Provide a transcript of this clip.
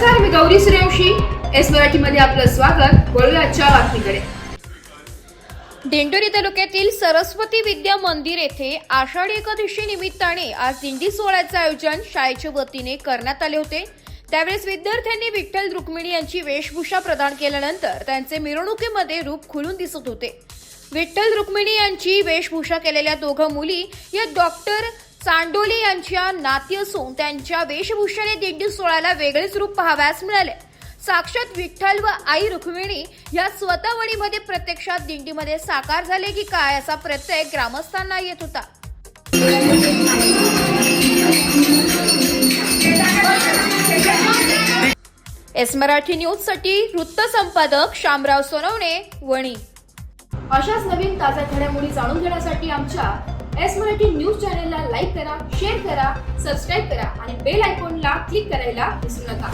नमस्कार, मी गौरी सूर्यवंशी. एस मराठीमध्ये आपलं स्वागत. वळूया आजच्या बातमीकडे. दिंडोरी तालुक्यातील सरस्वती विद्या मंदिर येथे आषाढी एकादशी निमित्ताने आज दिंडी सोहळ्याचे आयोजन शाळेच्या वतीने करण्यात आले होते. त्यावेळेस विद्यार्थ्यांनी विठ्ठल रुक्मिणी यांची वेशभूषा प्रदान केल्यानंतर त्यांचे मिरवणुकीमध्ये रूप खुलून दिसत होते. विठ्ठल रुक्मिणी यांची वेशभूषा केलेल्या दोघं मुली या डॉक्टर चांडोले यांच्या नाती असून त्यांच्या वेशभूषेने दिंडी सोहळ्याला वेगळेच रूप पाहावयास मिळाले. साक्षात विठ्ठल व आई रुक्मिणी या स्वतःवणीमध्ये प्रत्यक्षात दिंडीमध्ये साकार झाले की काय असा प्रत्यय ग्रामस्थांना येत होता. एस मराठी न्यूज साठी वृत्त संपादक शामराव सोनवणे, वणी. अशाच नवीन ताज्या घडामोडी जाणून घेण्यासाठी आमच्या एस मराठी न्यूज चॅनलला लाईक करा, शेअर करा, सबस्क्राईब करा आणि बेल आयकॉनला क्लिक करायला विसरू नका.